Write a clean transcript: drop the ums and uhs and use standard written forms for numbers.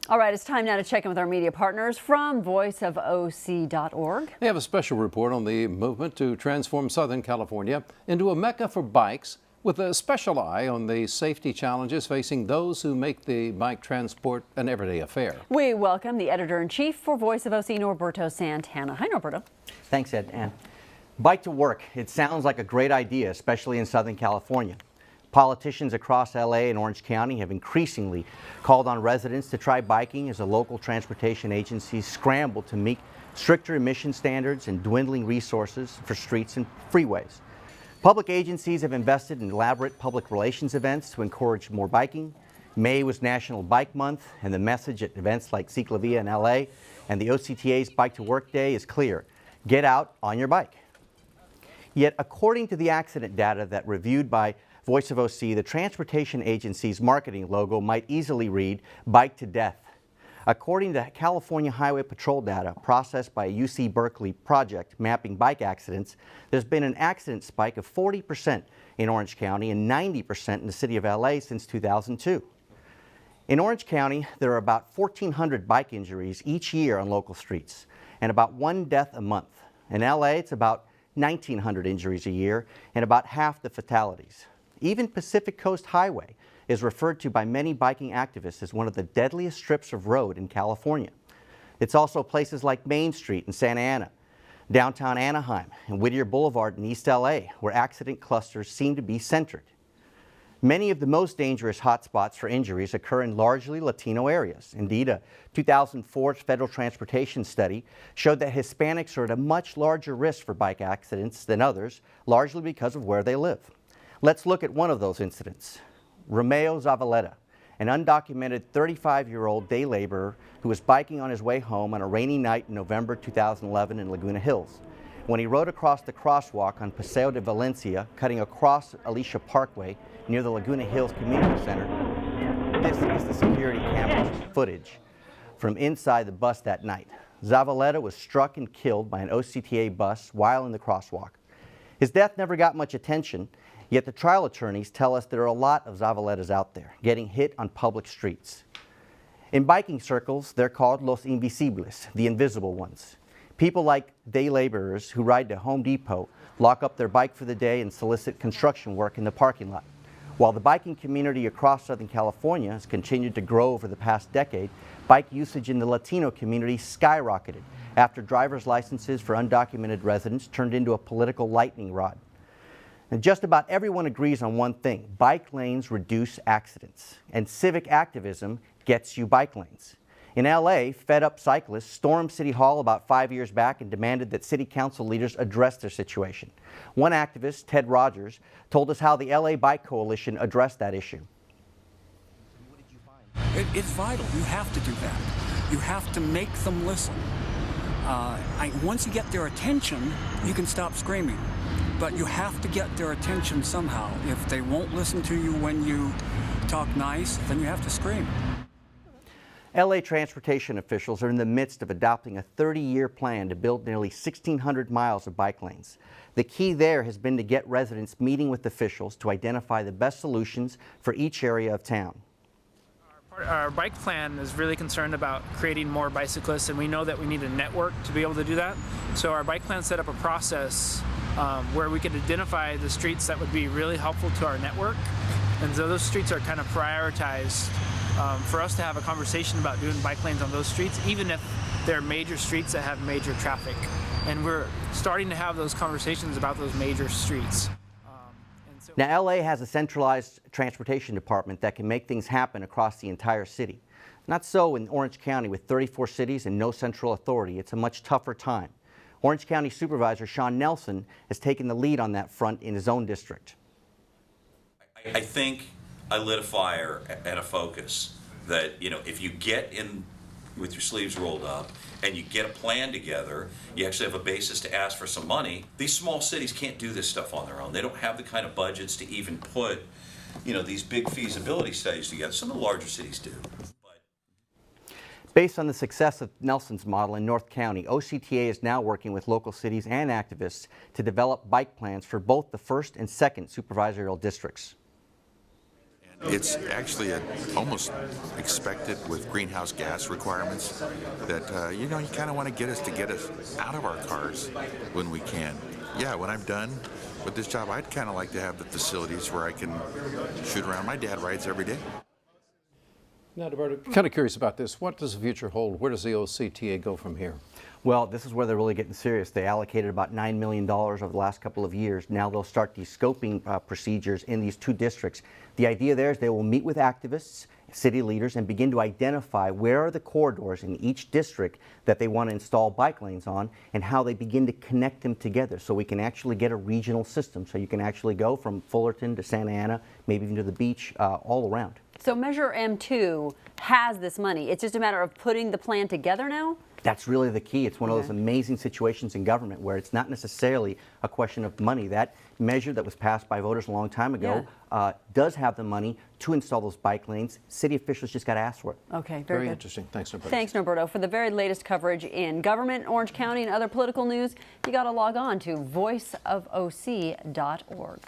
All right, it's time now to check in with our media partners from voiceofoc.org. They have a special report on the movement to transform Southern California into a mecca for bikes, with a special eye on the safety challenges facing those who make the bike transport an everyday affair. We welcome the editor-in-chief for Voice of OC, Norberto Santana. Hi, Norberto. Thanks, Ed. Ann. Bike to work. It sounds like a great idea, especially in Southern California. Politicians across LA and Orange County have increasingly called on residents to try biking as the local transportation agencies scramble to meet stricter emission standards and dwindling resources for streets and freeways. Public agencies have invested in elaborate public relations events to encourage more biking. May was National Bike Month, and the message at events like Ciclavia in LA and the OCTA's Bike to Work Day is clear: get out on your bike. Yet, according to the accident data that reviewed by Voice of OC, the transportation agency's marketing logo might easily read "Bike to Death." According to California Highway Patrol data processed by a UC Berkeley project mapping bike accidents, there's been an accident spike of 40% in Orange County and 90% in the city of LA since 2002. In Orange County, there are about 1,400 bike injuries each year on local streets and about 1 death a month. In LA, it's about 1,900 injuries a year and about half the fatalities. Even Pacific Coast Highway is referred to by many biking activists as one of the deadliest strips of road in California. It's also places like Main Street in Santa Ana, downtown Anaheim, and Whittier Boulevard in East LA, where accident clusters seem to be centered. Many of the most dangerous hotspots for injuries occur in largely Latino areas. Indeed, a 2004 federal transportation study showed that Hispanics are at a much larger risk for bike accidents than others, largely because of where they live. Let's look at one of those incidents. Romeo Zavaleta, an undocumented 35-year-old day laborer who was biking on his way home on a rainy night in November 2011 in Laguna Hills. When he rode across the crosswalk on Paseo de Valencia, cutting across Alicia Parkway near the Laguna Hills Community Center, this is the security camera footage from inside the bus that night. Zavaleta was struck and killed by an OCTA bus while in the crosswalk. His death never got much attention, yet the trial attorneys tell us there are a lot of Zavaletas out there getting hit on public streets. In biking circles, they're called los invisibles, the invisible ones. People like day laborers who ride to Home Depot, lock up their bike for the day and solicit construction work in the parking lot. While the biking community across Southern California has continued to grow over the past decade, bike usage in the Latino community skyrocketed after driver's licenses for undocumented residents turned into a political lightning rod. And just about everyone agrees on one thing: bike lanes reduce accidents, and civic activism gets you bike lanes. In LA, fed-up cyclists stormed City Hall about 5 years back and demanded that city council leaders address their situation. One activist, Ted Rogers, told us how the LA Bike Coalition addressed that issue. It's vital. You have to do that. You have to make them listen. Once you get their attention, you can stop screaming. But you have to get their attention somehow. If they won't listen to you when you talk nice, then you have to scream. LA transportation officials are in the midst of adopting a 30-year plan to build nearly 1,600 miles of bike lanes. The key there has been to get residents meeting with officials to identify the best solutions for each area of town. Our bike plan is really concerned about creating more bicyclists, and we know that we need a network to be able to do that. So our bike plan set up a process where we could identify the streets that would be really helpful to our network. And so those streets are kind of prioritized for us to have a conversation about doing bike lanes on those streets, even if they're major streets that have major traffic. And we're starting to have those conversations about those major streets. Now, LA has a centralized transportation department that can make things happen across the entire city. Not so in Orange County with 34 cities and no central authority. It's a much tougher time. Orange County Supervisor Sean Nelson has taken the lead on that front in his own district. I think I lit a fire and a focus that, if you get in with your sleeves rolled up and you get a plan together, you actually have a basis to ask for some money. These small cities can't do this stuff on their own. They don't have the kind of budgets to even put, these big feasibility studies together. Some of the larger cities do. Based on the success of Nelson's model in North County, OCTA is now working with local cities and activists to develop bike plans for both the 1st and 2nd supervisorial districts. It's actually almost expected with greenhouse gas requirements that, you kind of want to get us out of our cars when we can. Yeah, when I'm done with this job, I'd kind of like to have the facilities where I can shoot around. My dad rides every day. Now, Roberto, kind of curious about this. What does the future hold? Where does the OCTA go from here? Well, this is where they're really getting serious. They allocated about $9 million over the last couple of years. Now they'll start these scoping procedures in these 2 districts. The idea there is they will meet with activists, city leaders, and begin to identify where are the corridors in each district that they want to install bike lanes on, and how they begin to connect them together so we can actually get a regional system. So you can actually go from Fullerton to Santa Ana, maybe even to the beach, all around. So Measure M2 has this money. It's just a matter of putting the plan together now? That's really the key. It's one of those amazing situations in government where it's not necessarily a question of money. That measure that was passed by voters a long time ago does have the money to install those bike lanes. City officials just got to ask for it. Okay, very good. Interesting. Thanks, Norberto. Thanks, Norberto. For the very latest coverage in government, Orange County, and other political news, you got to log on to voiceofoc.org.